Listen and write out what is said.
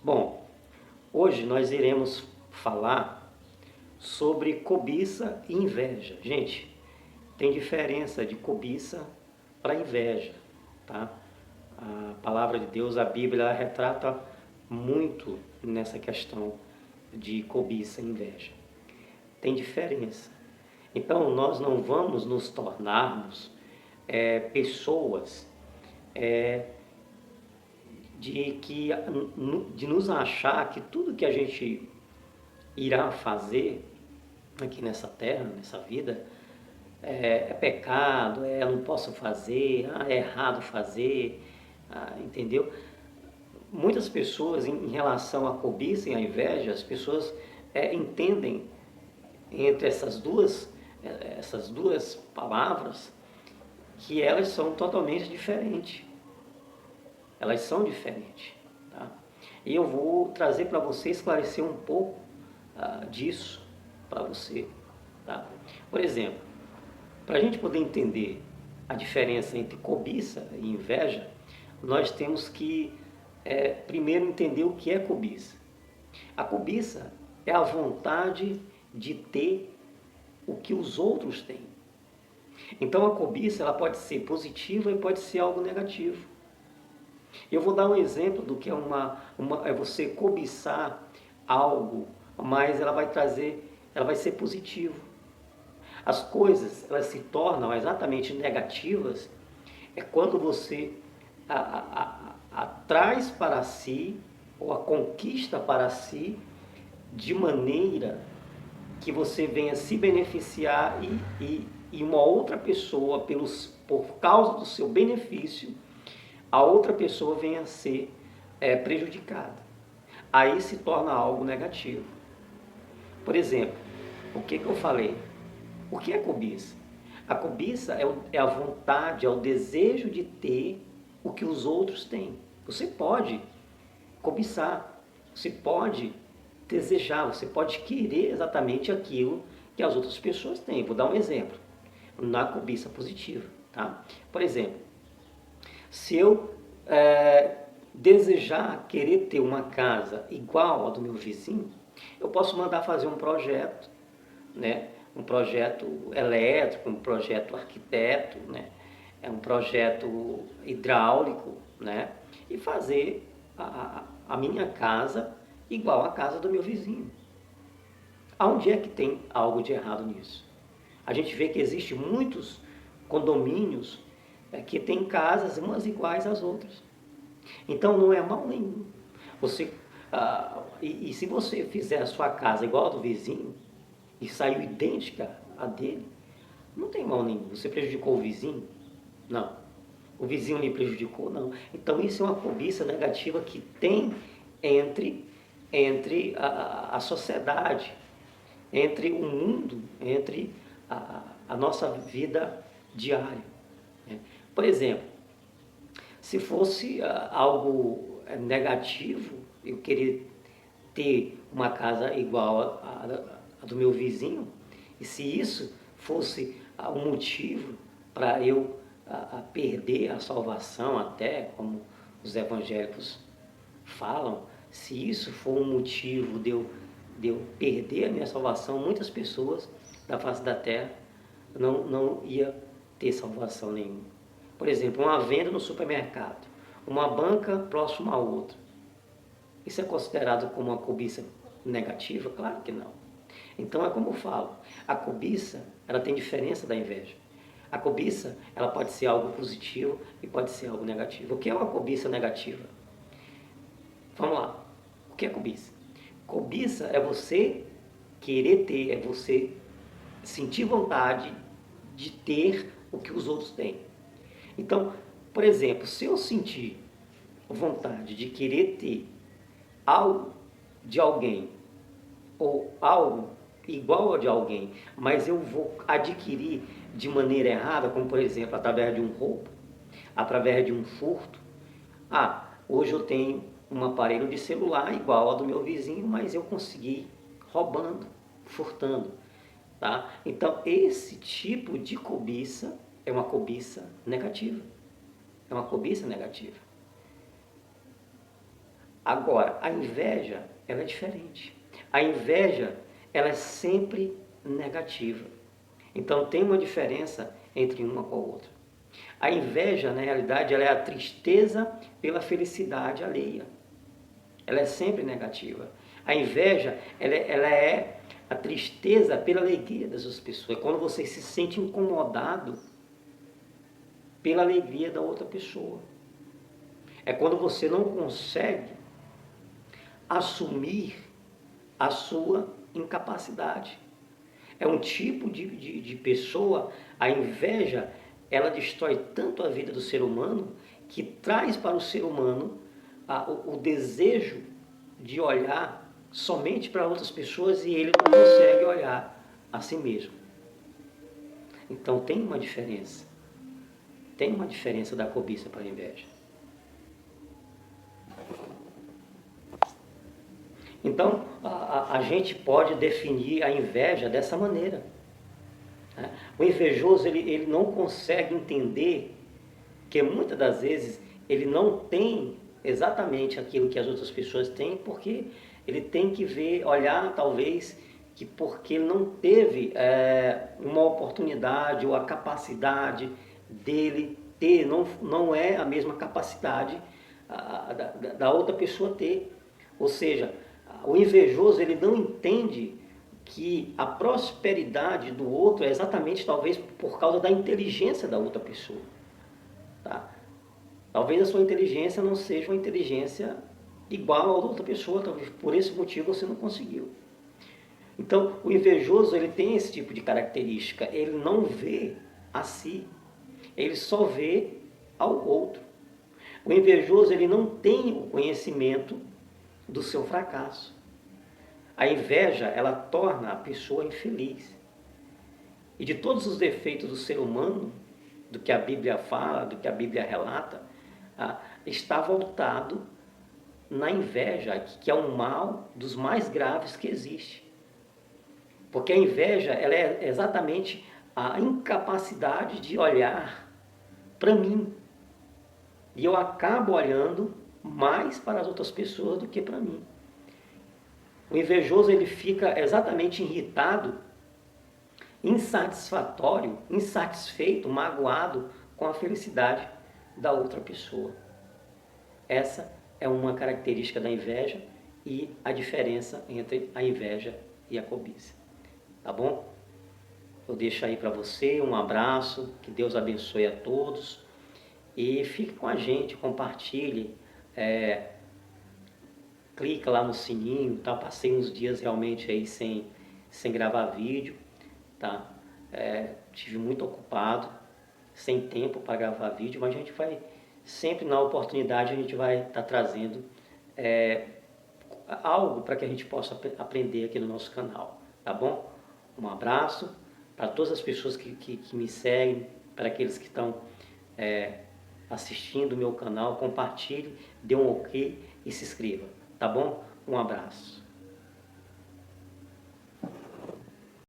Bom, hoje nós iremos falar sobre cobiça e inveja. Gente, tem diferença de cobiça para inveja, tá? A palavra de Deus, a Bíblia, ela retrata muito nessa questão de cobiça e inveja. Tem diferença. Então, nós não vamos nos tornarmos pessoas de nos achar que tudo que a gente irá fazer aqui nessa terra, nessa vida, é pecado, não posso fazer, é errado fazer, entendeu? Muitas pessoas, em relação à cobiça e à inveja, as pessoas entendem entre essas duas palavras que elas são totalmente diferentes. Elas são diferentes. Tá? E eu vou trazer para você, esclarecer um pouco disso para você. Tá? Por exemplo, para a gente poder entender a diferença entre cobiça e inveja, nós temos que primeiro entender o que é cobiça. A cobiça é a vontade de ter o que os outros têm. Então a cobiça ela pode ser positiva e pode ser algo negativo. Eu vou dar um exemplo do que é você cobiçar algo, mas ela vai ser positivo. As coisas elas se tornam exatamente negativas quando você traz para si ou a conquista para si de maneira que você venha se beneficiar e uma outra pessoa, por causa do seu benefício, a outra pessoa venha a ser prejudicada. Aí se torna algo negativo. Por exemplo, o que eu falei? O que é cobiça? A cobiça é a vontade, é o desejo de ter o que os outros têm. Você pode cobiçar, você pode desejar, você pode querer exatamente aquilo que as outras pessoas têm. Vou dar um exemplo, na cobiça positiva. Tá? Por exemplo, se eu desejar, querer ter uma casa igual à do meu vizinho, eu posso mandar fazer um projeto, né? Um projeto elétrico, um projeto arquiteto, né? Um projeto hidráulico, né? E fazer a minha casa igual à casa do meu vizinho. Aonde é que tem algo de errado nisso? A gente vê que existe muitos condomínios que têm casas umas iguais às outras. Então não é mal nenhum. E se você fizer a sua casa igual a do vizinho e saiu idêntica à dele, não tem mal nenhum. Você prejudicou o vizinho? Não. O vizinho lhe prejudicou? Não. Então isso é uma cobiça negativa que tem entre a sociedade, entre o mundo, entre a nossa vida diária. Né? Por exemplo, se fosse algo negativo, eu querer ter uma casa igual a do meu vizinho, e se isso fosse um motivo para eu perder a salvação, até como os evangélicos falam, se isso for um motivo de eu perder a minha salvação, muitas pessoas da face da terra não ia ter salvação nenhuma. Por exemplo, uma venda no supermercado, uma banca próxima a outra. Isso é considerado como uma cobiça negativa? Claro que não. Então é como eu falo, a cobiça ela tem diferença da inveja. A cobiça ela pode ser algo positivo e pode ser algo negativo. O que é uma cobiça negativa? Vamos lá. O que é cobiça? Cobiça é você querer ter, é você sentir vontade de ter o que os outros têm. Então, por exemplo, se eu sentir vontade de querer ter algo de alguém ou algo igual ao de alguém, mas eu vou adquirir de maneira errada, como por exemplo, através de um roubo, através de um furto. Hoje eu tenho um aparelho de celular igual ao do meu vizinho, mas eu consegui roubando, furtando. Tá? Então, esse tipo de cobiça é uma cobiça negativa. É uma cobiça negativa. Agora, a inveja, ela é diferente. A inveja, ela é sempre negativa. Então, tem uma diferença entre uma com a outra. A inveja, na realidade, ela é a tristeza pela felicidade alheia. Ela é sempre negativa. A inveja, ela é a tristeza pela alegria das outras pessoas. É quando você se sente incomodado pela alegria da outra pessoa. É quando você não consegue assumir a sua incapacidade. É um tipo de pessoa, a inveja, ela destrói tanto a vida do ser humano, que traz para o ser humano o desejo de olhar somente para outras pessoas e ele não consegue olhar a si mesmo. Então tem uma diferença. Tem uma diferença da cobiça para a inveja. Então, a gente pode definir a inveja dessa maneira. Né? O invejoso, ele não consegue entender que muitas das vezes ele não tem exatamente aquilo que as outras pessoas têm, porque ele tem que ver, olhar talvez, que porque ele não teve uma oportunidade ou a capacidade dele ter, não é a mesma capacidade da outra pessoa ter. Ou seja, o invejoso, ele não entende que a prosperidade do outro é exatamente talvez por causa da inteligência da outra pessoa. Tá? Talvez a sua inteligência não seja uma inteligência igual a outra pessoa, talvez por esse motivo você não conseguiu. Então, o invejoso, ele tem esse tipo de característica, ele não vê a si, ele só vê ao outro. O invejoso, ele não tem o conhecimento do seu fracasso. A inveja, ela torna a pessoa infeliz. E de todos os defeitos do ser humano, do que a Bíblia fala, do que a Bíblia relata, está voltado na inveja, que é um mal dos mais graves que existe. Porque a inveja, ela é exatamente a incapacidade de olhar para mim. E eu acabo olhando mais para as outras pessoas do que para mim. O invejoso, ele fica exatamente irritado, insatisfatório, insatisfeito, magoado com a felicidade da outra pessoa. Essa é uma característica da inveja e a diferença entre a inveja e a cobiça. Tá bom? Eu deixo aí para você um abraço, que Deus abençoe a todos e fique com a gente, compartilhe, clica lá no sininho, tá? Passei uns dias realmente aí sem gravar vídeo, tá? Tive muito ocupado, sem tempo para gravar vídeo, mas a gente vai, sempre na oportunidade, a gente vai estar trazendo algo para que a gente possa aprender aqui no nosso canal, tá bom? Um abraço para todas as pessoas que me seguem, para aqueles que estão assistindo o meu canal, compartilhe, dê um ok e se inscreva, tá bom? Um abraço.